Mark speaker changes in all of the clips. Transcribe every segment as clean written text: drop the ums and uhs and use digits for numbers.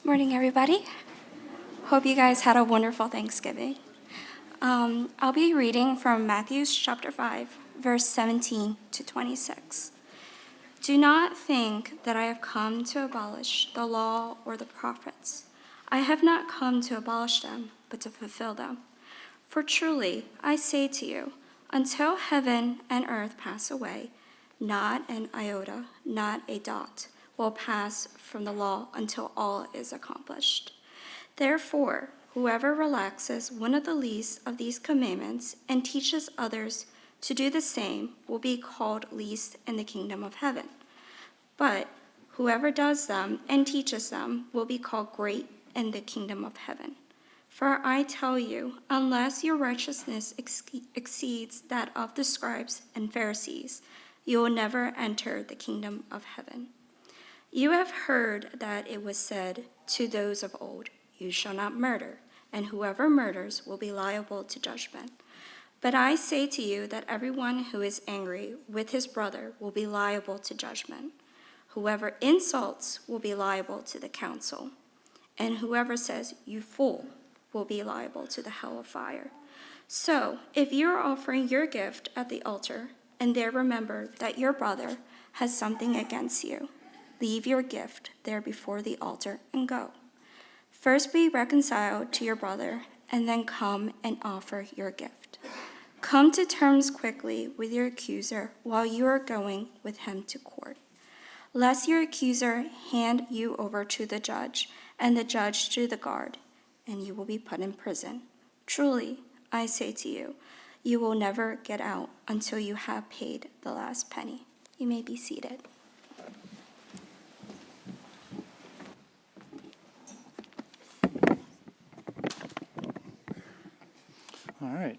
Speaker 1: Morning, everybody. Hope you guys had a wonderful Thanksgiving. I'll be reading from Matthew chapter 5, verse 17 to 26. Do not think that I have come to abolish the law or the prophets. I have not come to abolish them, but to fulfill them. For truly, I say to you, until heaven and earth pass away, not an iota, not a dot, will pass from the law until all is accomplished. Therefore, whoever relaxes one of the least of these commandments and teaches others to do the same will be called least in the kingdom of heaven. But whoever does them and teaches them will be called great in the kingdom of heaven. For I tell you, unless your righteousness exceeds that of the scribes and Pharisees, you will never enter the kingdom of heaven. You have heard that it was said to those of old, you shall not murder, and whoever murders will be liable to judgment. But I say to you that everyone who is angry with his brother will be liable to judgment. Whoever insults will be liable to the council, and whoever says, you fool, will be liable to the hell of fire. So, if you are offering your gift at the altar, and there remember that your brother has something against you, leave your gift there before the altar and go. First be reconciled to your brother, and then come and offer your gift. Come to terms quickly with your accuser while you are going with him to court, lest your accuser hand you over to the judge, and the judge to the guard, and you will be put in prison. Truly, I say to you, you will never get out until you have paid the last penny. You may be seated.
Speaker 2: All right.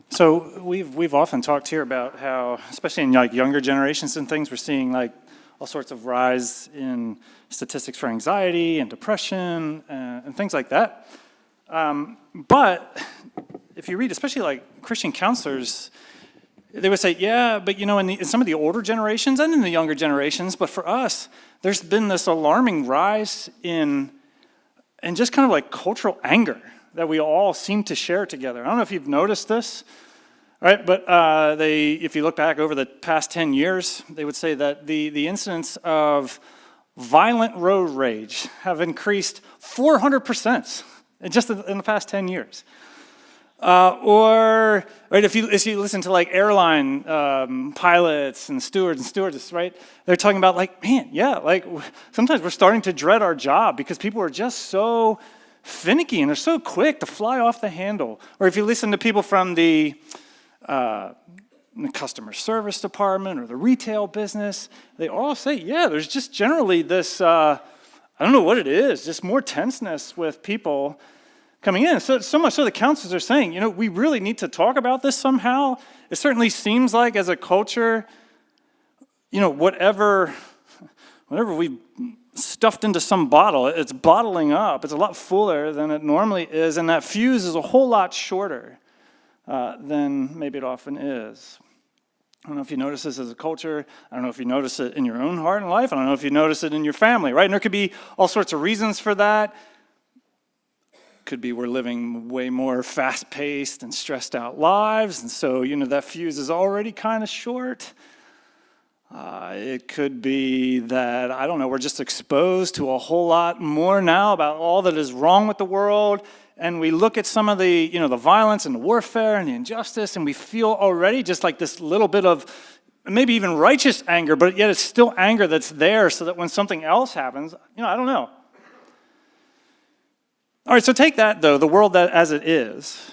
Speaker 2: So we've often talked here about how, especially in like younger generations and things, we're seeing like all sorts of rise in statistics for anxiety and depression and things like that. But if you read, especially like Christian counselors, they would say, yeah, but in some of the older generations and in the younger generations, but for us, there's been this alarming rise in just kind of like cultural anger that we all seem to share together. I don't know if you've noticed this, right? But if you look back over the past 10 years, they would say that the incidence of violent road rage have increased 400% just in the past 10 years. Or right, if you listen to like airline pilots and stewards and stewardesses, right? They're talking about like, man, yeah, like sometimes we're starting to dread our job because people are just so finicky and they're so quick to fly off the handle. Or if you listen to people from the customer service department or the retail business, they all say, yeah, there's just generally this, I don't know what it is, just more tenseness with people coming in. So much so the counselors are saying, we really need to talk about this somehow. It certainly seems like as a culture, whatever we stuffed into some bottle, it's bottling up. It's a lot fuller than it normally is, and that fuse is a whole lot shorter than maybe it often is. I don't know if you notice this as a culture. I don't know if you notice it in your own heart and life. I don't know if you notice it in your family, right? And there could be all sorts of reasons for that. Could be we're living way more fast-paced and stressed-out lives, and so, that fuse is already kind of short. It could be that, I don't know, we're just exposed to a whole lot more now about all that is wrong with the world, and we look at some of the, the violence and the warfare and the injustice, and we feel already just like this little bit of maybe even righteous anger, but yet it's still anger that's there so that when something else happens, I don't know. All right, so take that, though, the world that as it is,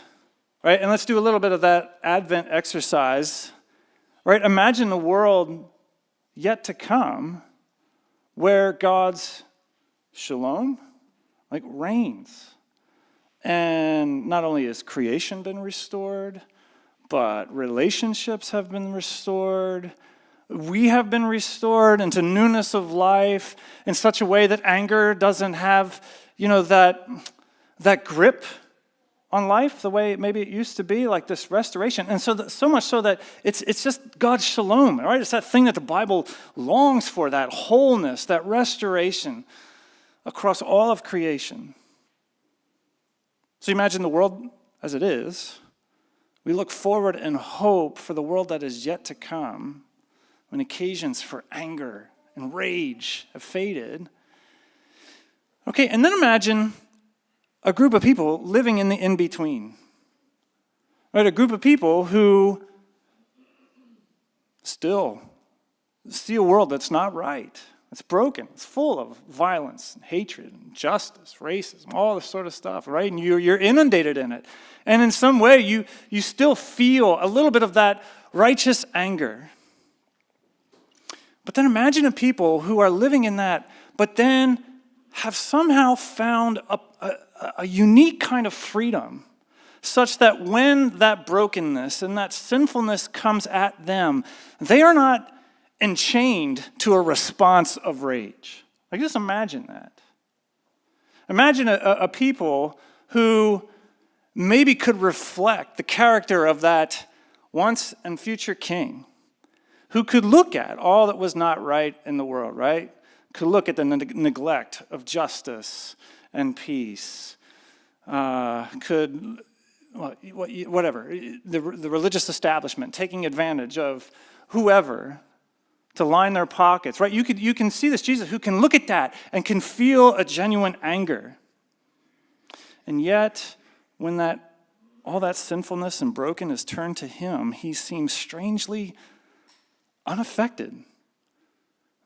Speaker 2: right? And let's do a little bit of that Advent exercise, right? Imagine a world yet to come where God's shalom, reigns. And not only has creation been restored, but relationships have been restored. We have been restored into newness of life in such a way that anger doesn't have, that grip on life the way maybe it used to be, like this restoration. And so much so that it's just God's shalom, right? It's that thing that the Bible longs for, that wholeness, that restoration across all of creation. So you imagine the world as it is. We look forward and hope for the world that is yet to come, when occasions for anger and rage have faded. Okay, and then imagine a group of people living in the in-between. Right, a group of people who still see a world that's not right. It's broken. It's full of violence and hatred and injustice, racism, all this sort of stuff, right? And you're inundated in it. And in some way, you still feel a little bit of that righteous anger. But then imagine a people who are living in that, but then have somehow found a unique kind of freedom, such that when that brokenness and that sinfulness comes at them, they are not enchained to a response of rage. Like, just imagine that. Imagine a people who maybe could reflect the character of that once and future king, who could look at all that was not right in the world, right? Could look at the neglect of justice and peace, whatever, the religious establishment taking advantage of whoever to line their pockets, right? You can see this Jesus who can look at that and can feel a genuine anger. And yet, when all that sinfulness and broken is turned to him, he seems strangely unaffected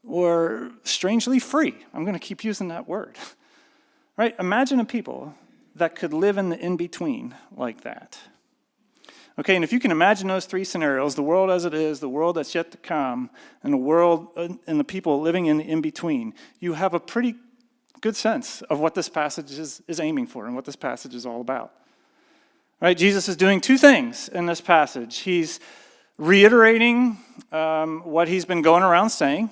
Speaker 2: or strangely free. I'm going to keep using that word. Right? Imagine a people that could live in the in-between like that. Okay, and if you can imagine those three scenarios, the world as it is, the world that's yet to come, and the world and the people living in the in-between, you have a pretty good sense of what this passage is aiming for and what this passage is all about. Right? Jesus is doing two things in this passage. He's reiterating what he's been going around saying,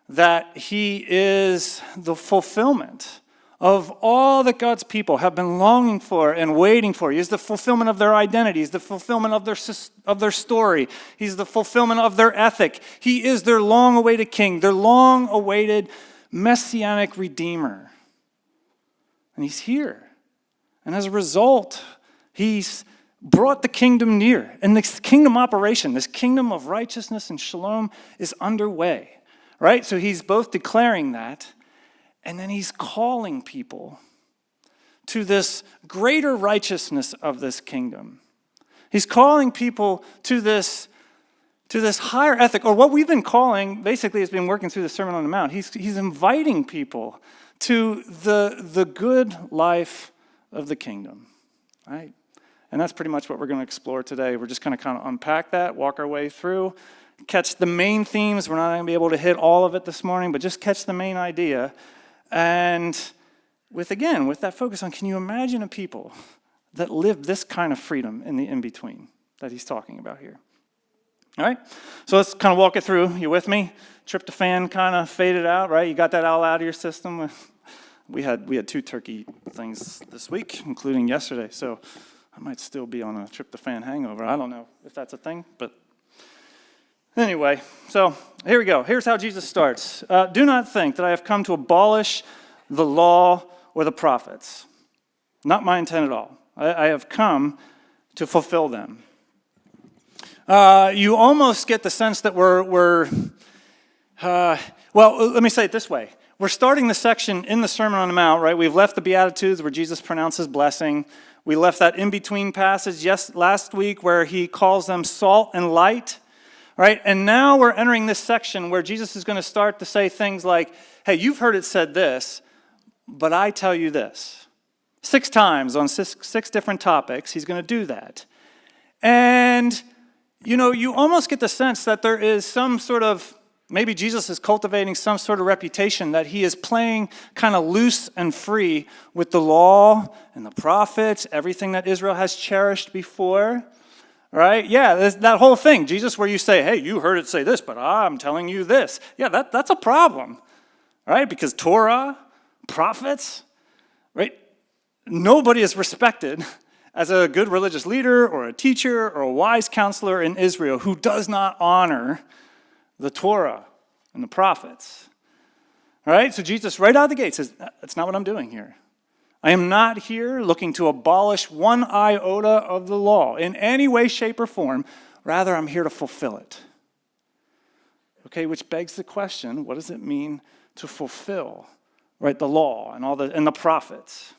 Speaker 2: that he is the fulfillment of all that God's people have been longing for and waiting for. He is the fulfillment of their identities, the fulfillment of their story. He's the fulfillment of their ethic. He is their long-awaited king, their long-awaited messianic redeemer. And he's here. And as a result, he's brought the kingdom near. And this kingdom operation, this kingdom of righteousness and shalom is underway. Right? So he's both declaring that, and then he's calling people to this greater righteousness of this kingdom. He's calling people to this higher ethic, or what we've been calling, basically has been working through the Sermon on the Mount. He's inviting people to the good life of the kingdom, right? And that's pretty much what we're going to explore today. We're just going to kind of unpack that, walk our way through, catch the main themes. We're not going to be able to hit all of it this morning, but just catch the main idea. And with that focus on, can you imagine a people that live this kind of freedom in the in-between that he's talking about here? All right, so let's kind of walk it through. You with me? Tryptophan kind of faded out, right? You got that all out of your system? We had 2 turkey things this week, including yesterday, so I might still be on a tryptophan hangover. I don't know if that's a thing, but anyway, so here we go. Here's how Jesus starts. Do not think that I have come to abolish the law or the prophets. Not my intent at all. I have come to fulfill them. You almost get the sense that let me say it this way. We're starting the section in the Sermon on the Mount, right? We've left the Beatitudes where Jesus pronounces blessing. We left that in-between passage last week where he calls them salt and light. Right? And now we're entering this section where Jesus is going to start to say things like, hey, you've heard it said this, but I tell you this. 6 times on 6 different topics, he's going to do that. And, you almost get the sense that there is some sort of, maybe Jesus is cultivating some sort of reputation that he is playing kind of loose and free with the law and the prophets, everything that Israel has cherished before. Right? Yeah, that whole thing, Jesus, where you say, hey, you heard it say this, but I'm telling you this. Yeah, that's a problem, right? Because Torah, prophets, right? Nobody is respected as a good religious leader or a teacher or a wise counselor in Israel who does not honor the Torah and the prophets. All right, so Jesus right out of the gate says, that's not what I'm doing here. I am not here looking to abolish one iota of the law in any way, shape, or form. Rather, I'm here to fulfill it. Okay, which begs the question, what does it mean to fulfill, right, the law and the prophets?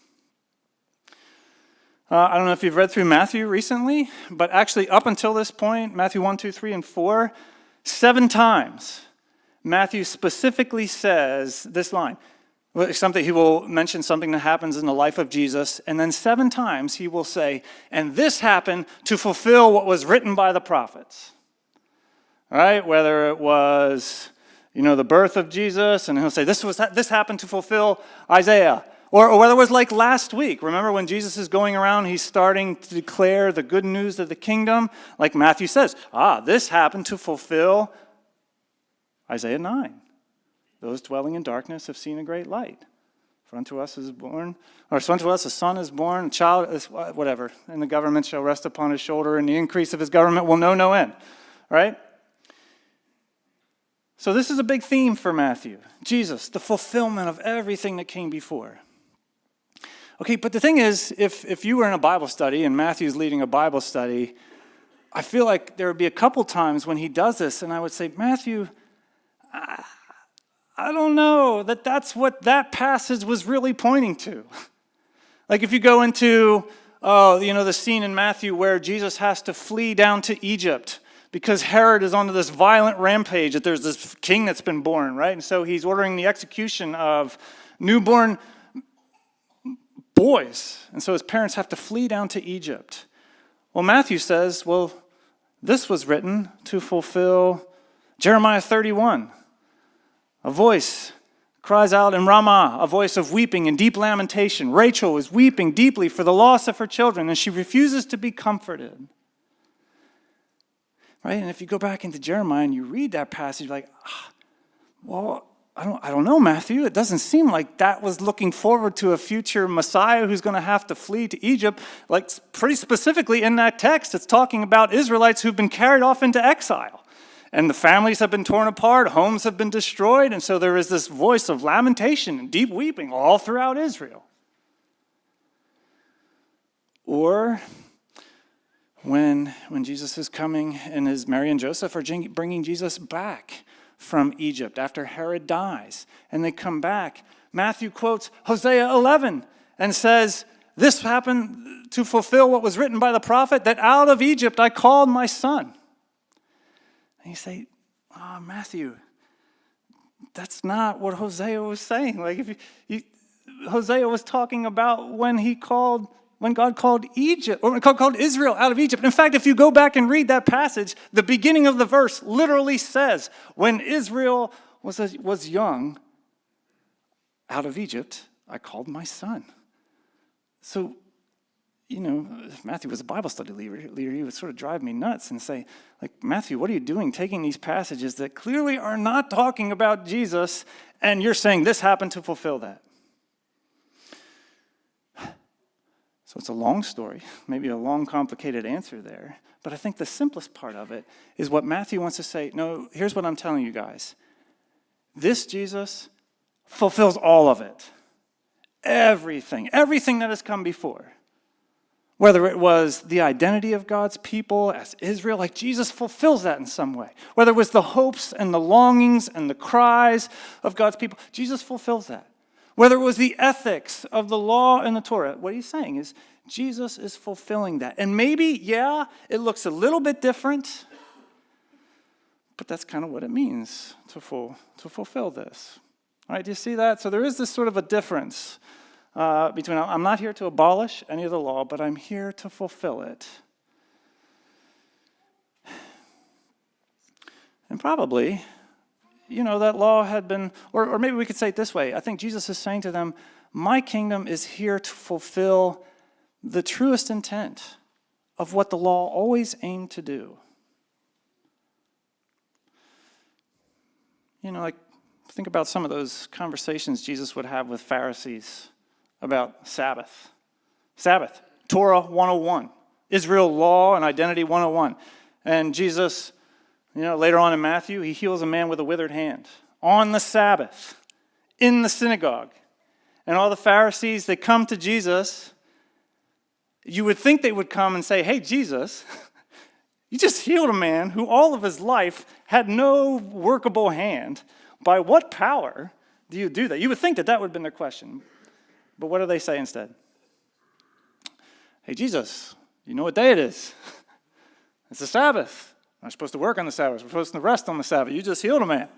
Speaker 2: I don't know if you've read through Matthew recently, but actually up until this point, Matthew 1, 2, 3, and 4, 7 times, Matthew specifically says this line. He will mention something that happens in the life of Jesus, and then 7 times he will say, and this happened to fulfill what was written by the prophets. All right, whether it was, the birth of Jesus, and he'll say, this happened to fulfill Isaiah. Or whether it was like last week. Remember when Jesus is going around, he's starting to declare the good news of the kingdom? Like Matthew says, this happened to fulfill Isaiah 9. Those dwelling in darkness have seen a great light. For unto us a son is born, a child is whatever, and the government shall rest upon his shoulder, and the increase of his government will know no end. Right? So this is a big theme for Matthew. Jesus, the fulfillment of everything that came before. Okay, but the thing is, if you were in a Bible study and Matthew's leading a Bible study, I feel like there would be a couple times when he does this, and I would say, Matthew, I don't know that that's what that passage was really pointing to. Like if you go into, the scene in Matthew where Jesus has to flee down to Egypt because Herod is onto this violent rampage that there's this king that's been born, right? And so he's ordering the execution of newborn boys. And so his parents have to flee down to Egypt. Well, Matthew says, this was written to fulfill Jeremiah 31. A voice cries out in Ramah, a voice of weeping and deep lamentation. Rachel is weeping deeply for the loss of her children, and she refuses to be comforted. Right? And if you go back into Jeremiah and you read that passage, you're like, I don't know, Matthew. It doesn't seem like that was looking forward to a future Messiah who's going to have to flee to Egypt. Like pretty specifically in that text, it's talking about Israelites who've been carried off into exile. And the families have been torn apart, homes have been destroyed, and so there is this voice of lamentation and deep weeping all throughout Israel. Or when Jesus is coming and Mary and Joseph are bringing Jesus back from Egypt after Herod dies, and they come back, Matthew quotes Hosea 11 and says, this happened to fulfill what was written by the prophet, that out of Egypt I called my son. And you say, Matthew, that's not what Hosea was saying. Like Hosea was talking about when God called Egypt, or called Israel out of Egypt. In fact, if you go back and read that passage, the beginning of the verse literally says, when Israel was young, out of Egypt, I called my son. So, if Matthew was a Bible study leader, he would sort of drive me nuts and say, Matthew, what are you doing taking these passages that clearly are not talking about Jesus, and you're saying this happened to fulfill that? So it's a long story, maybe a long, complicated answer there. But I think the simplest part of it is what Matthew wants to say. No, here's what I'm telling you guys. This Jesus fulfills all of it. Everything that has come before. Whether it was the identity of God's people as Israel, like Jesus fulfills that in some way. Whether it was the hopes and the longings and the cries of God's people, Jesus fulfills that. Whether it was the ethics of the law and the Torah, what he's saying is Jesus is fulfilling that. And maybe, it looks a little bit different, but that's kind of what it means to fulfill this. All right, do you see that? So there is this sort of a difference between, I'm not here to abolish any of the law, but I'm here to fulfill it. And probably, that law had been, or maybe we could say it this way. I think Jesus is saying to them, my kingdom is here to fulfill the truest intent of what the law always aimed to do. Think about some of those conversations Jesus would have with Pharisees about Sabbath. Torah 101, Israel law and identity 101. And Jesus, later on in Matthew, he heals a man with a withered hand on the Sabbath in the synagogue. And all the Pharisees, they come to Jesus. You would think they would come and say, hey, Jesus, you just healed a man who all of his life had no workable hand. By what power do you do that? You would think that would have been their question. But what do they say instead? Hey, Jesus, you know what day it is? It's the Sabbath. We're not supposed to work on the Sabbath. We're supposed to rest on the Sabbath. You just healed a man.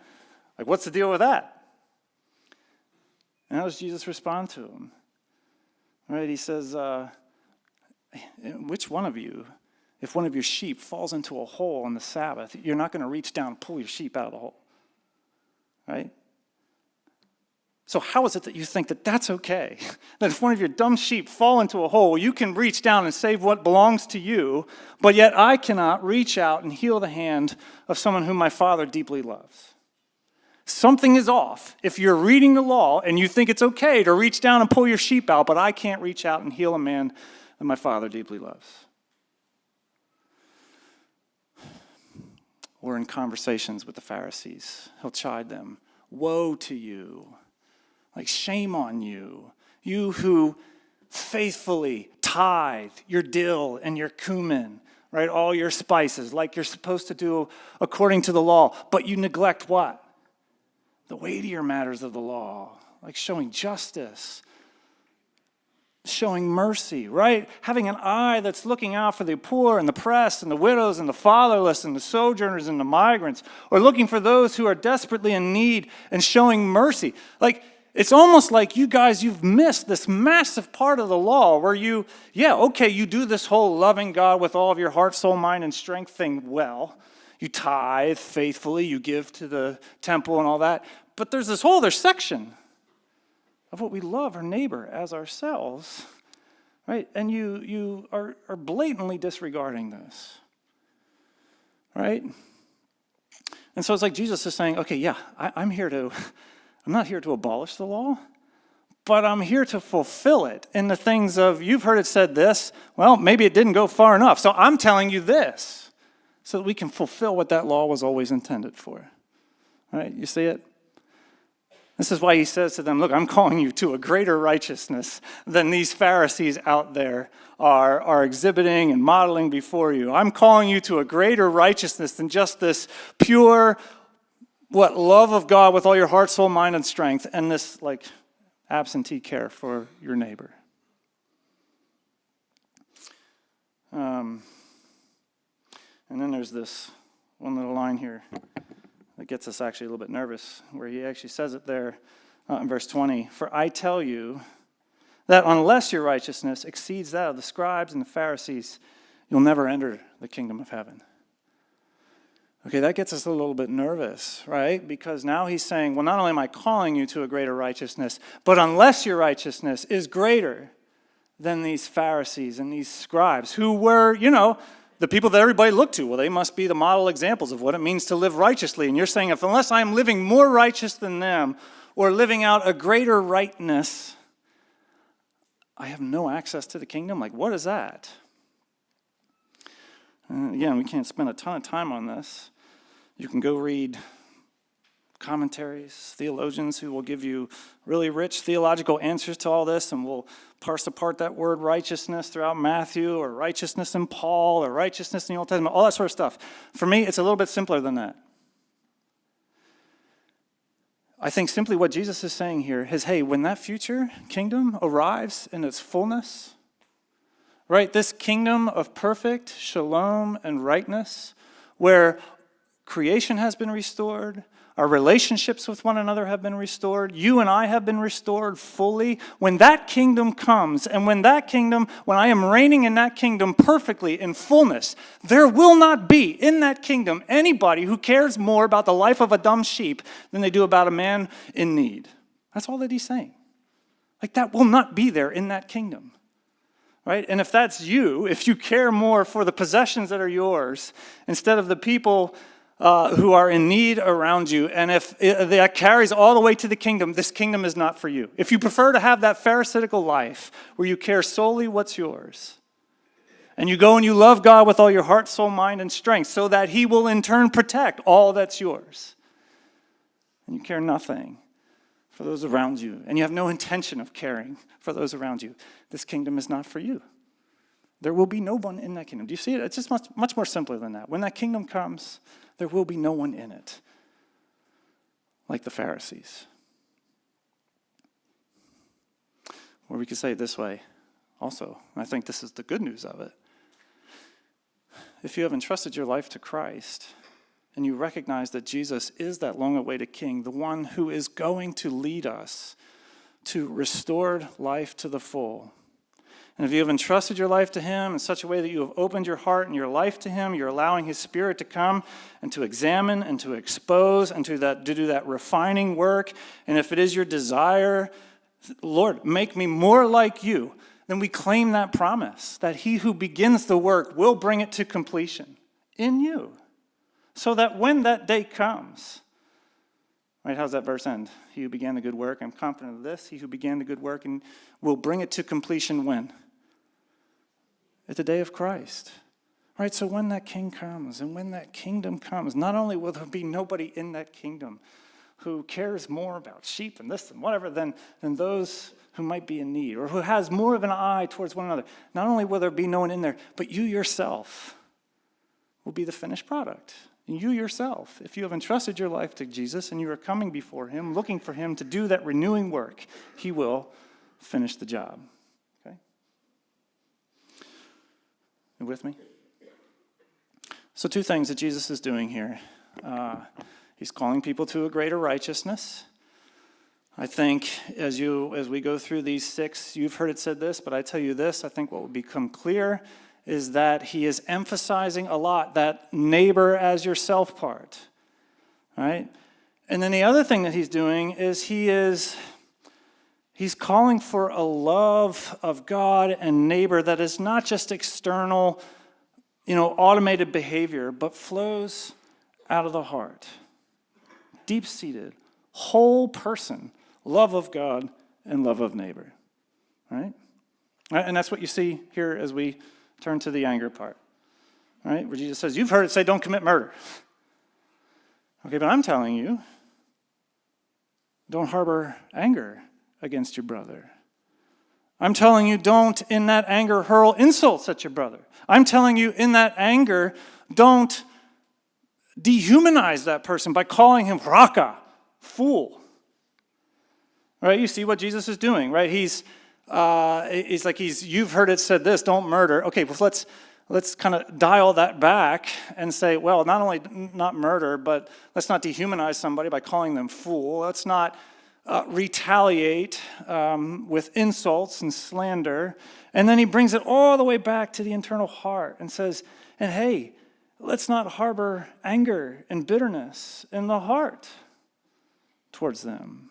Speaker 2: Like, what's the deal with that? And how does Jesus respond to him? Right? He says, which one of you, if one of your sheep falls into a hole on the Sabbath, you're not going to reach down and pull your sheep out of the hole? Right? So how is it that you think that that's okay? That if one of your dumb sheep fall into a hole, you can reach down and save what belongs to you, but yet I cannot reach out and heal the hand of someone whom my Father deeply loves? Something is off if you're reading the law and you think it's okay to reach down and pull your sheep out, but I can't reach out and heal a man that my Father deeply loves. Or in conversations with the Pharisees, he'll chide them. Woe to you. Like, shame on you. You who faithfully tithe your dill and your cumin, right? All your spices, like you're supposed to do according to the law. But you neglect what? The weightier matters of the law, like showing justice, showing mercy, right? Having an eye that's looking out for the poor and the oppressed and the widows and the fatherless and the sojourners and the migrants, or looking for those who are desperately in need and showing mercy. Like, it's almost like you guys, you've missed this massive part of the law where you do this whole loving God with all of your heart, soul, mind, and strength thing well. You tithe faithfully, you give to the temple and all that. But there's this whole other section of what we love our neighbor as ourselves, right? And you are blatantly disregarding this, right? And so it's like Jesus is saying, okay, yeah, I'm not here to abolish the law, but I'm here to fulfill it in the things of, you've heard it said this, well, maybe it didn't go far enough, so I'm telling you this, so that we can fulfill what that law was always intended for. Right? You see it? This is why he says to them, look, I'm calling you to a greater righteousness than these Pharisees out there are exhibiting and modeling before you. I'm calling you to a greater righteousness than just this pure, love of God with all your heart, soul, mind, and strength, and this, absentee care for your neighbor. And then there's this one little line here that gets us actually a little bit nervous, where he actually says it there in verse 20. For I tell you that unless your righteousness exceeds that of the scribes and the Pharisees, you'll never enter the kingdom of heaven. Okay, that gets us a little bit nervous, right? Because now he's saying, well, not only am I calling you to a greater righteousness, but unless your righteousness is greater than these Pharisees and these scribes, who were, the people that everybody looked to. Well, they must be the model examples of what it means to live righteously. And you're saying, unless I'm living more righteous than them, or living out a greater rightness, I have no access to the kingdom? What is that? Again, we can't spend a ton of time on this. You can go read commentaries, theologians who will give you really rich theological answers to all this, and will parse apart that word righteousness throughout Matthew, or righteousness in Paul, or righteousness in the Old Testament, all that sort of stuff. For me, it's a little bit simpler than that. I think simply what Jesus is saying here is, hey, when that future kingdom arrives in its fullness, right, this kingdom of perfect shalom and rightness, where creation has been restored, our relationships with one another have been restored, you and I have been restored fully. When that kingdom comes, and when I am reigning in that kingdom perfectly in fullness, there will not be in that kingdom anybody who cares more about the life of a dumb sheep than they do about a man in need. That's all that he's saying. That will not be there in that kingdom. Right? And if that's you, if you care more for the possessions that are yours instead of the people who are in need around you, and if that carries all the way to the kingdom, this kingdom is not for you. If you prefer to have that pharisaical life where you care solely what's yours, And you go and you love God with all your heart, soul, mind, and strength so that he will in turn protect all that's yours. And you care nothing for those around you. And you have no intention of caring for those around you. This kingdom is not for you. There will be no one in that kingdom. Do you see it? It's just much more simpler than that. When that kingdom comes, there will be no one in it, like the Pharisees. Or we could say it this way also, and I think this is the good news of it. If you have entrusted your life to Christ, and you recognize that Jesus is that long-awaited King, the one who is going to lead us to restored life to the full. And if you have entrusted your life to him in such a way that you have opened your heart and your life to him, you're allowing his Spirit to come and to examine and to expose and to do that refining work. And if it is your desire, Lord, make me more like you, then we claim that promise that he who begins the work will bring it to completion in you. So that when that day comes, right, how's that verse end? He who began the good work, I'm confident of this, he who began the good work and will bring it to completion when? At the day of Christ. Right, so when that king comes and when that kingdom comes, not only will there be nobody in that kingdom who cares more about sheep and this and whatever than those who might be in need, or who has more of an eye towards one another. Not only will there be no one in there, but you yourself will be the finished product. And you yourself, if you have entrusted your life to Jesus and you are coming before him, looking for him to do that renewing work, he will finish the job. Okay? You with me? So 2 things that Jesus is doing here. He's calling people to a greater righteousness. I think as we go through these 6, you've heard it said this, but I tell you this, I think what will become clear is that he is emphasizing a lot that neighbor as yourself part, right? And then the other thing that he's doing is he's calling for a love of God and neighbor that is not just external, automated behavior, but flows out of the heart. Deep-seated, whole person, love of God and love of neighbor, right? And that's what you see here as we turn to the anger part, right? Where Jesus says, you've heard it say, don't commit murder. Okay, but I'm telling you, don't harbor anger against your brother. I'm telling you, don't in that anger hurl insults at your brother. I'm telling you, in that anger, don't dehumanize that person by calling him raka, fool. Right? You see what Jesus is doing, right? You've heard it said this, don't murder. Okay, well, let's kind of dial that back and say, well, not only not murder, but let's not dehumanize somebody by calling them fool. Let's not retaliate with insults and slander. And then he brings it all the way back to the internal heart and says, and hey, let's not harbor anger and bitterness in the heart towards them.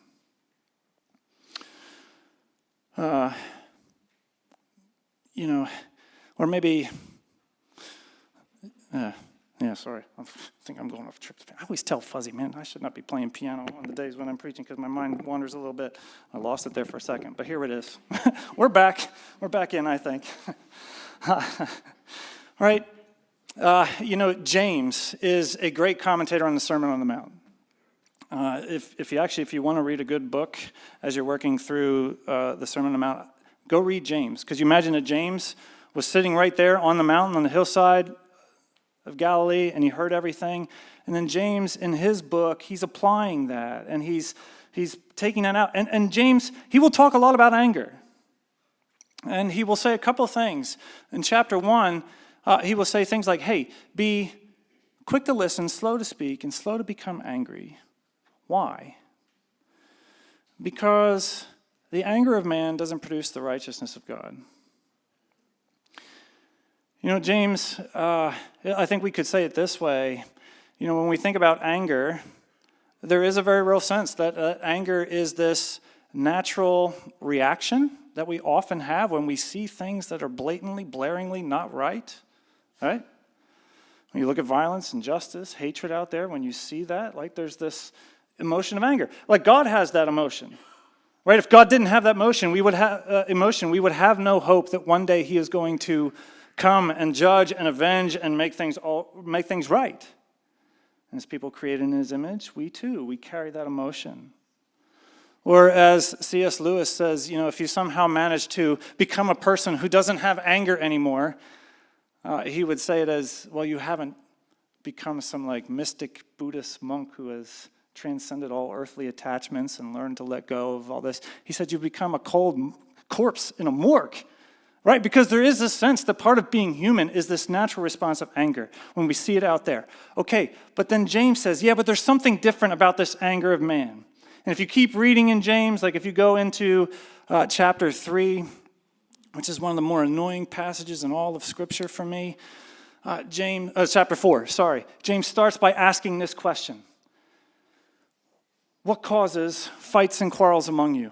Speaker 2: Or maybe, sorry, I think I'm going off tryptophan. I always tell Fuzzy, man, I should not be playing piano on the days when I'm preaching because my mind wanders a little bit. I lost it there for a second, but here it is. We're back in, I think. Right? James is a great commentator on the Sermon on the Mount. If you want to read a good book as you're working through the Sermon on the Mount, go read James. Because you imagine that James was sitting right there on the mountain, on the hillside of Galilee, and he heard everything. And then James, in his book, he's applying that, and he's taking that out. And James, he will talk a lot about anger. And he will say a couple things. In chapter 1, he will say things like, hey, be quick to listen, slow to speak, and slow to become angry. Why? Because the anger of man doesn't produce the righteousness of God. James, I think we could say it this way. When we think about anger, there is a very real sense that anger is this natural reaction that we often have when we see things that are blatantly, blaringly not right. Right? When you look at violence, injustice, hatred out there, when you see that, there's this emotion of anger. God has that emotion. Right? If God didn't have that emotion, we would have no hope that one day he is going to come and judge and avenge and make things right. And as people created in his image, we too, we carry that emotion. Or as C.S. Lewis says, if you somehow manage to become a person who doesn't have anger anymore, he would say it as, well, you haven't become some mystic Buddhist monk who has transcended all earthly attachments and learned to let go of all this. He said you become a cold corpse in a morgue, right? Because there is this sense that part of being human is this natural response of anger when we see it out there. Okay, but then James says, but there's something different about this anger of man. And if you keep reading in James, if you go into chapter 3, which is one of the more annoying passages in all of Scripture for me, chapter 4, James starts by asking this question. What causes fights and quarrels among you?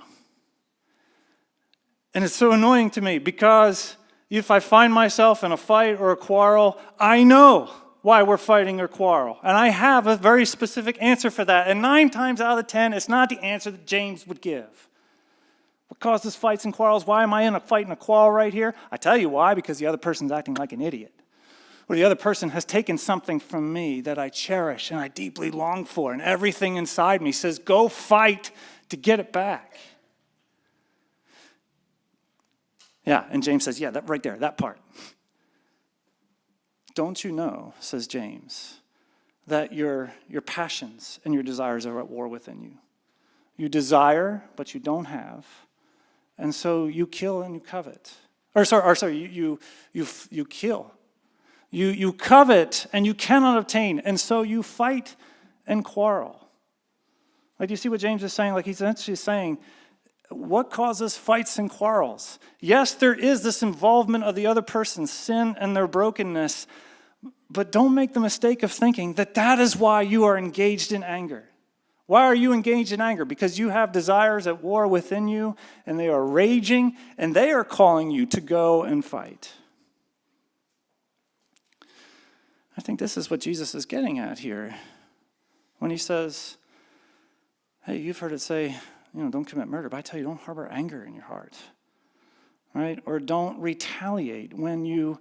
Speaker 2: And it's so annoying to me because if I find myself in a fight or a quarrel, I know why we're fighting or quarrel. And I have a very specific answer for that. And 9 times out of 10, it's not the answer that James would give. What causes fights and quarrels? Why am I in a fight and a quarrel right here? I tell you why, because the other person's acting like an idiot. Or the other person has taken something from me that I cherish and I deeply long for. And everything inside me says, go fight to get it back. Yeah, and James says, that right there, that part. Don't you know, says James, that your passions and your desires are at war within you? You desire, but you don't have, and so you kill and you covet. You kill. You covet and you cannot obtain, and so you fight and quarrel. Do you see what James is saying? He's actually saying, what causes fights and quarrels? Yes, there is this involvement of the other person's sin and their brokenness, but don't make the mistake of thinking that is why you are engaged in anger. Why are you engaged in anger? Because you have desires at war within you, and they are raging, and they are calling you to go and fight. I think this is what Jesus is getting at here when he says, hey, you've heard it say, don't commit murder, but I tell you, don't harbor anger in your heart, right? Or don't retaliate when you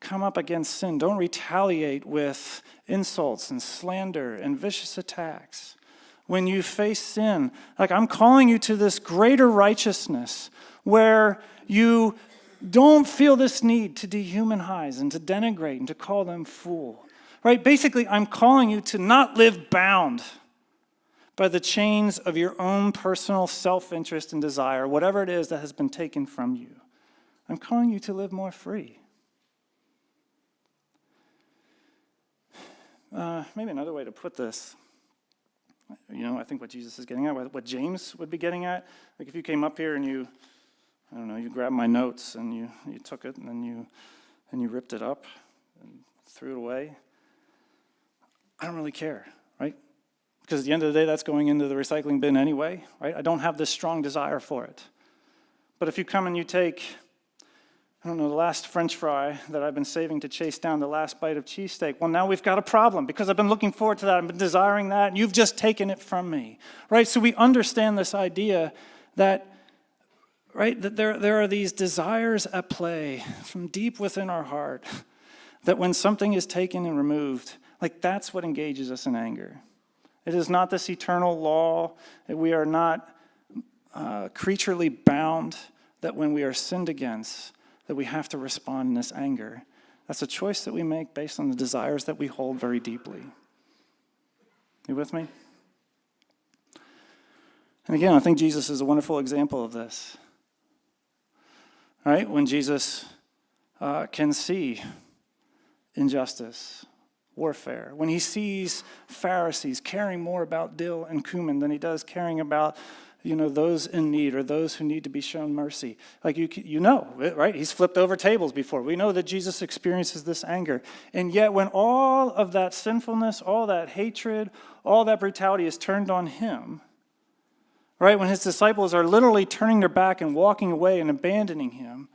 Speaker 2: come up against sin. Don't retaliate with insults and slander and vicious attacks. When you face sin, I'm calling you to this greater righteousness where you don't feel this need to dehumanize and to denigrate and to call them fool, right? Basically, I'm calling you to not live bound by the chains of your own personal self-interest and desire, whatever it is that has been taken from you. I'm calling you to live more free. Maybe another way to put this, I think what Jesus is getting at, what James would be getting at, if you came up here and you grabbed my notes and you took it and then you ripped it up and threw it away, I don't really care, right? Because at the end of the day, that's going into the recycling bin anyway, right? I don't have this strong desire for it. But if you come and you take, the last French fry that I've been saving to chase down the last bite of cheesesteak, well, now we've got a problem because I've been looking forward to that. I've been desiring that, and you've just taken it from me, right? So we understand this idea that, right, that there are these desires at play from deep within our heart that when something is taken and removed, that's what engages us in anger. It is not this eternal law. We are not creaturely bound that when we are sinned against, that we have to respond in this anger. That's a choice that we make based on the desires that we hold very deeply. You with me? And again, I think Jesus is a wonderful example of this. Right? When Jesus can see injustice, warfare, when he sees Pharisees caring more about dill and cumin than he does caring about, those in need or those who need to be shown mercy. Right? He's flipped over tables before. We know that Jesus experiences this anger. And yet when all of that sinfulness, all that hatred, all that brutality is turned on him, right? When his disciples are literally turning their back and walking away and abandoning him,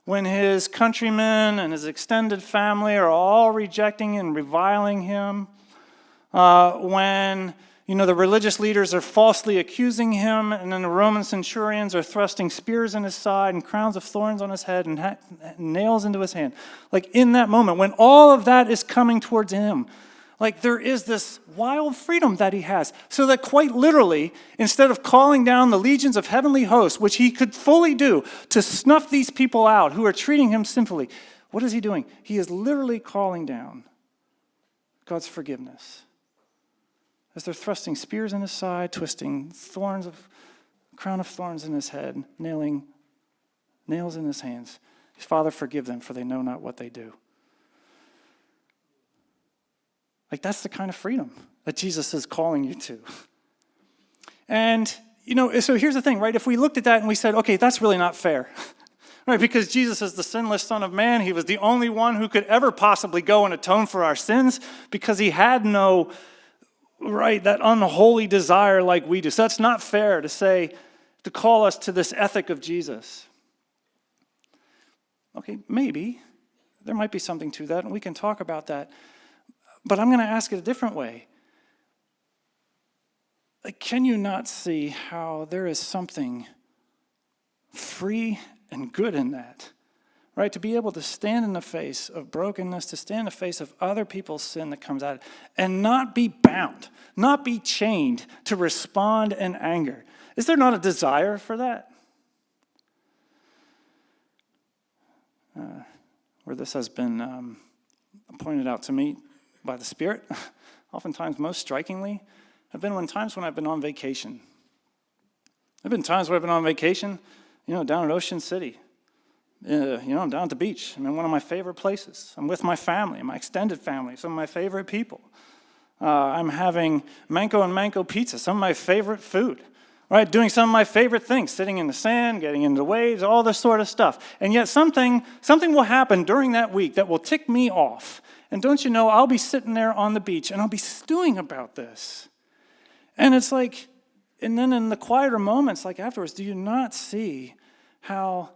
Speaker 2: when his countrymen and his extended family are all rejecting and reviling him, when The religious leaders are falsely accusing him, and then the Roman centurions are thrusting spears in his side and crowns of thorns on his head and nails into his hand. Like in that moment, when all of that is coming towards him, like there is this wild freedom that he has. So that quite literally, instead of calling down the legions of heavenly hosts, which he could fully do to snuff these people out who are treating him sinfully, what is he doing? He is literally calling down God's forgiveness. As they're thrusting spears in his side, twisting crown of thorns in his head, nailing nails in his hands. Father, forgive them, for they know not what they do. Like that's the kind of freedom that Jesus is calling you to. And, so here's the thing, right? If we looked at that and we said, okay, that's really not fair. Right, because Jesus is the sinless Son of Man. He was the only one who could ever possibly go and atone for our sins because he had no, that unholy desire like we do. So that's not fair to call us to this ethic of Jesus. Okay, maybe. There might be something to that, and we can talk about that. But I'm going to ask it a different way. Like, can you not see how there is something free and good in that, right? To be able to stand in the face of brokenness, to stand in the face of other people's sin that comes out, and not be bound, not be chained to respond in anger. Is there not a desire for that? Where this has been pointed out to me by the Spirit, oftentimes most strikingly, have been times when I've been on vacation. There have been times where I've been on vacation, down at Ocean City. I'm down at the beach. I'm in one of my favorite places. I'm with my family, my extended family, some of my favorite people. I'm having mango and mango pizza, some of my favorite food, right? Doing some of my favorite things, sitting in the sand, getting into the waves, all this sort of stuff. And yet something will happen during that week that will tick me off. And don't you know, I'll be sitting there on the beach and I'll be stewing about this. And it's like, and then in the quieter moments, like afterwards, do you not see how,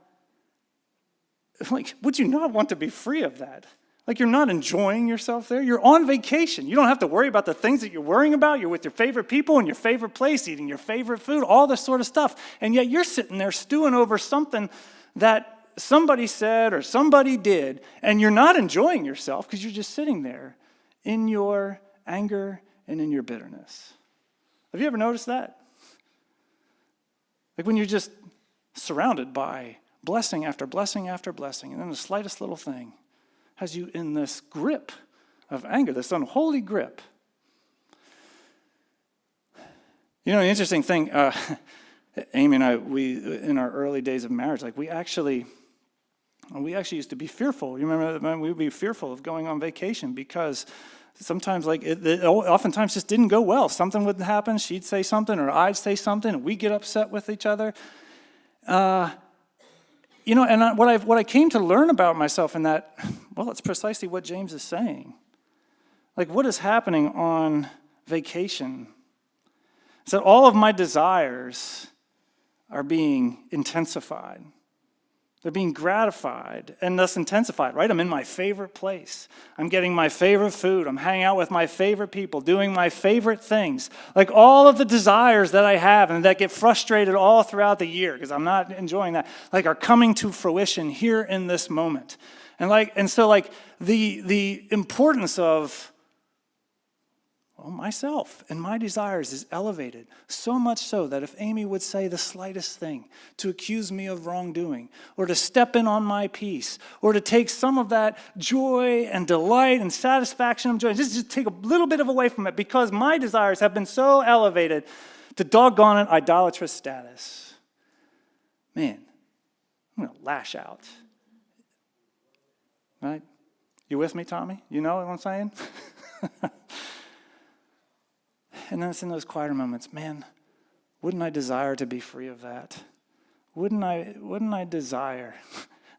Speaker 2: would you not want to be free of that? Like you're not enjoying yourself there. You're on vacation. You don't have to worry about the things that you're worrying about. You're with your favorite people in your favorite place, eating your favorite food, all this sort of stuff. And yet you're sitting there stewing over something that somebody said or somebody did, and you're not enjoying yourself because you're just sitting there in your anger and in your bitterness. Have you ever noticed that? Like when you're just surrounded by blessing after blessing after blessing, and then the slightest little thing has you in this grip of anger, this unholy grip. The interesting thing, Amy and I, in our early days of marriage, we actually used to be fearful. You remember, we would be fearful of going on vacation because sometimes, it oftentimes just didn't go well. Something would happen, she'd say something, or I'd say something, and we'd get upset with each other. And what I came to learn about myself in that, well, it's precisely what James is saying. Like, what is happening on vacation? It's that all of my desires are being intensified. They're being gratified and thus intensified, right? I'm in my favorite place. I'm getting my favorite food. I'm hanging out with my favorite people, doing my favorite things. Like all of the desires that I have and that get frustrated all throughout the year because I'm not enjoying that, are coming to fruition here in this moment. And so the importance of myself and my desires is elevated, so much so that if Amy would say the slightest thing to accuse me of wrongdoing, or to step in on my peace, or to take some of that joy and delight and satisfaction of joy, just take a little bit of away from it because my desires have been so elevated to doggone it idolatrous status. Man, I'm going to lash out. Right? You with me, Tommy? You know what I'm saying? And then it's in those quieter moments, man, wouldn't I desire to be free of that? Wouldn't I desire,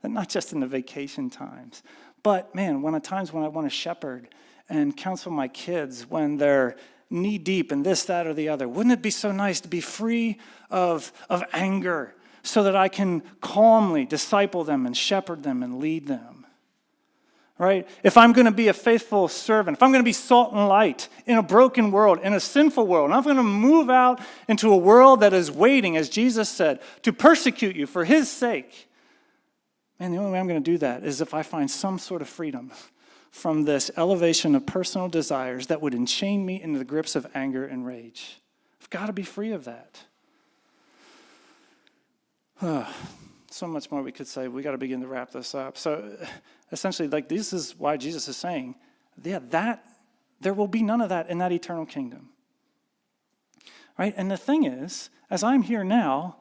Speaker 2: and not just in the vacation times, but man, times when I want to shepherd and counsel my kids when they're knee deep in this, that, or the other, wouldn't it be so nice to be free of anger so that I can calmly disciple them and shepherd them and lead them? right? If I'm going to be a faithful servant, if I'm going to be salt and light in a broken world, in a sinful world, and I'm going to move out into a world that is waiting, as Jesus said, to persecute you for his sake, man, the only way I'm going to do that is if I find some sort of freedom from this elevation of personal desires that would enchain me into the grips of anger and rage. I've got to be free of that. So much more we could say. We got to begin to wrap this up. So essentially, like, this is why Jesus is saying, yeah, that there will be none of that in that eternal kingdom. Right? And the thing is, as I'm here now,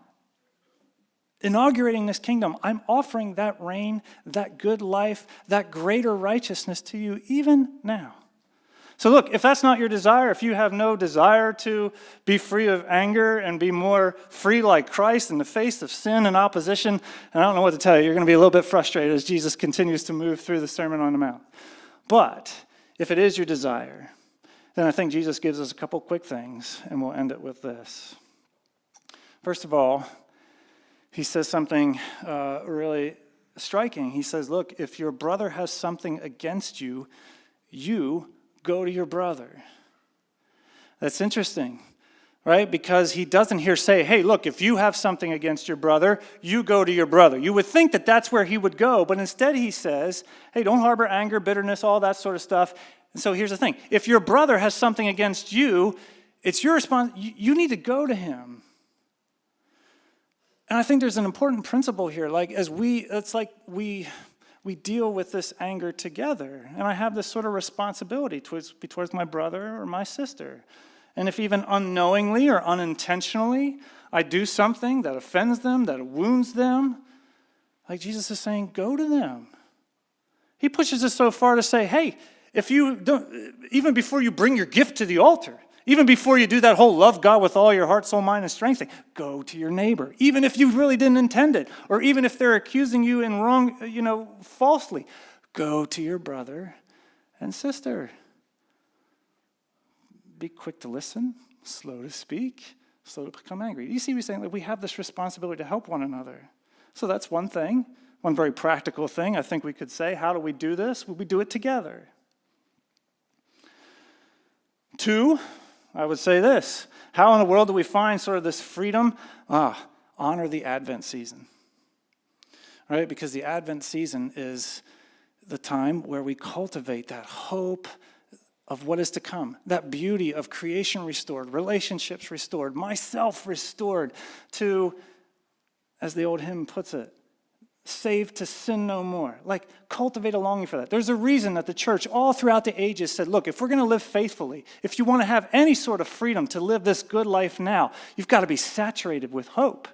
Speaker 2: inaugurating this kingdom, I'm offering that reign, that good life, that greater righteousness to you even now. So look, if that's not your desire, if you have no desire to be free of anger and be more free like Christ in the face of sin and opposition, and I don't know what to tell you, you're going to be a little bit frustrated as Jesus continues to move through the Sermon on the Mount. But if it is your desire, then I think Jesus gives us a couple quick things, and we'll end it with this. First of all, he says something really striking. He says, look, if your brother has something against you, you go to your brother. That's interesting, right? Because he doesn't here say, hey, look, if you have something against your brother, you go to your brother. You would think that that's where he would go, but instead he says, hey, don't harbor anger, bitterness, all that sort of stuff. And so here's the thing. If your brother has something against you, it's your response. You need to go to him. And I think there's an important principle here. Like, it's like we deal with this anger together. And I have this sort of responsibility towards my brother or my sister. And if even unknowingly or unintentionally I do something that offends them, that wounds them, like Jesus is saying, go to them. He pushes us so far to say, hey, if you don't, even before you bring your gift to the altar, even before you do that whole love God with all your heart, soul, mind, and strength thing, go to your neighbor. Even if you really didn't intend it, or even if they're accusing you in wrong, falsely, go to your brother and sister. Be quick to listen, slow to speak, slow to become angry. You see, we're saying that we have this responsibility to help one another. So that's one thing, one very practical thing I think we could say. How do we do this? Well, we do it together. 2, I would say this. How in the world do we find sort of this freedom? Honor the Advent season. Right? Because the Advent season is the time where we cultivate that hope of what is to come, that beauty of creation restored, relationships restored, myself restored to, as the old hymn puts it, saved to sin no more. Like, cultivate a longing for that. There's a reason that the church all throughout the ages said, look, if we're going to live faithfully, if you want to have any sort of freedom to live this good life now, you've got to be saturated with hope.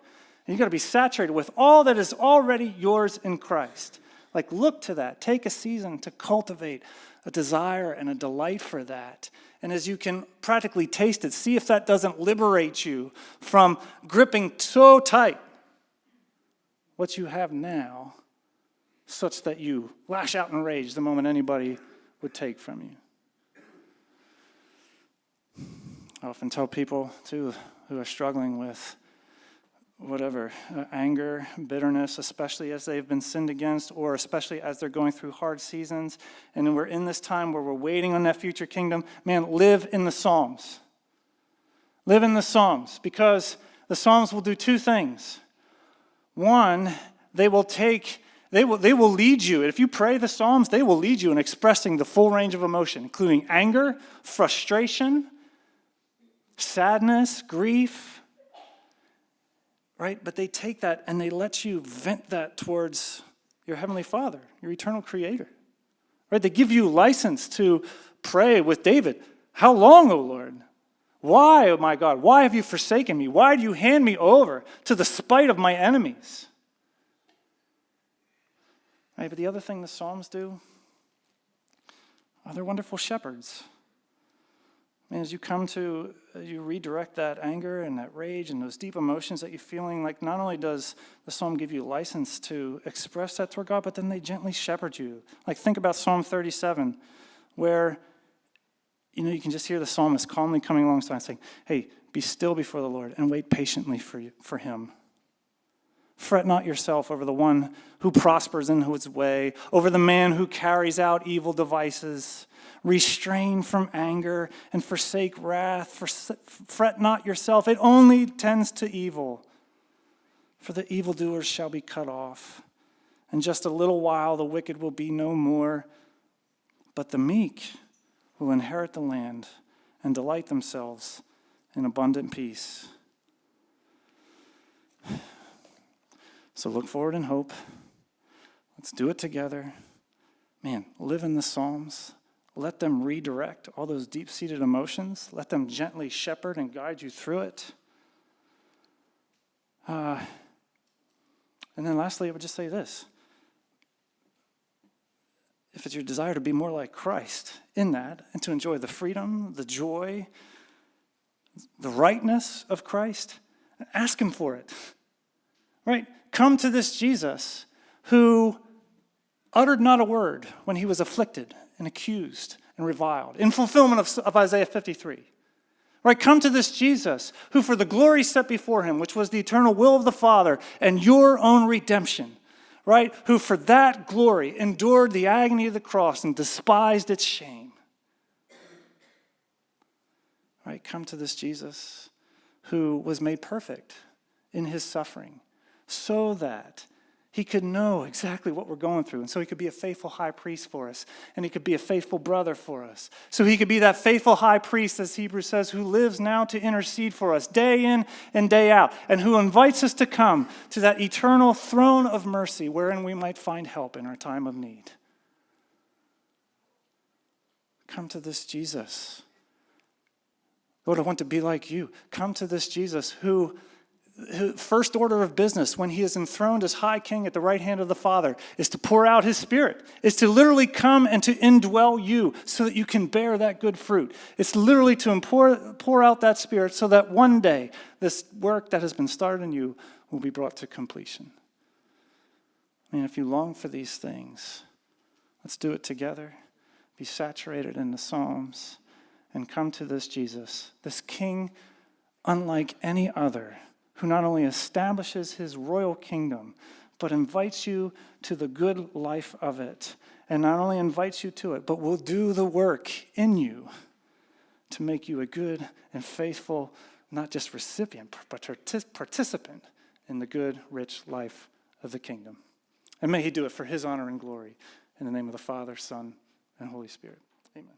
Speaker 2: And you've got to be saturated with all that is already yours in Christ. Like, look to that. Take a season to cultivate a desire and a delight for that. And as you can practically taste it, see if that doesn't liberate you from gripping so tight what you have now, such that you lash out in rage the moment anybody would take from you. I often tell people, too, who are struggling with whatever, anger, bitterness, especially as they've been sinned against, or especially as they're going through hard seasons, and we're in this time where we're waiting on that future kingdom, man, live in the Psalms. Live in the Psalms, because the Psalms will do 2 things. One, they will lead you. If you pray the Psalms, they will lead you in expressing the full range of emotion, including anger, frustration, sadness, grief, right? But they take that and they let you vent that towards your Heavenly Father, your eternal Creator, right? They give you license to pray with David. How long, O Lord? Why, oh my God, why have you forsaken me? Why do you hand me over to the spite of my enemies? Right, but the other thing the Psalms do, they're wonderful shepherds. I mean, as you redirect that anger and that rage and those deep emotions that you're feeling, like, not only does the Psalm give you license to express that toward God, but then they gently shepherd you. Like, think about Psalm 37, where you can just hear the psalmist calmly coming alongside saying, hey, be still before the Lord and wait patiently for him. Fret not yourself over the one who prospers in his way, over the man who carries out evil devices. Restrain from anger and forsake wrath. Fret not yourself. It only tends to evil. For the evildoers shall be cut off. In just a little while the wicked will be no more, but the meek will inherit the land and delight themselves in abundant peace. So look forward in hope. Let's do it together. Man, live in the Psalms. Let them redirect all those deep-seated emotions. Let them gently shepherd and guide you through it. And then lastly, I would just say this. If it's your desire to be more like Christ in that, and to enjoy the freedom, the joy, the rightness of Christ, ask him for it. Right? Come to this Jesus who uttered not a word when he was afflicted and accused and reviled, in fulfillment of Isaiah 53. Right? Come to this Jesus who, for the glory set before him, which was the eternal will of the Father and your own redemption, right? Who for that glory endured the agony of the cross and despised its shame. Right? Come to this Jesus who was made perfect in his suffering so that he could know exactly what we're going through. And so he could be a faithful high priest for us. And he could be a faithful brother for us. So he could be that faithful high priest, as Hebrews says, who lives now to intercede for us day in and day out. And who invites us to come to that eternal throne of mercy wherein we might find help in our time of need. Come to this Jesus. Lord, I want to be like you. Come to this Jesus who first order of business when he is enthroned as high king at the right hand of the Father is to pour out his Spirit, is to literally come and to indwell you so that you can bear that good fruit. It's literally to pour out that Spirit so that one day this work that has been started in you will be brought to completion. I mean, if you long for these things, let's do it together. Be saturated in the Psalms and come to this Jesus, this King unlike any other, who not only establishes his royal kingdom, but invites you to the good life of it. And not only invites you to it, but will do the work in you to make you a good and faithful, not just recipient, but participant in the good, rich life of the kingdom. And may he do it for his honor and glory. In the name of the Father, Son, and Holy Spirit. Amen.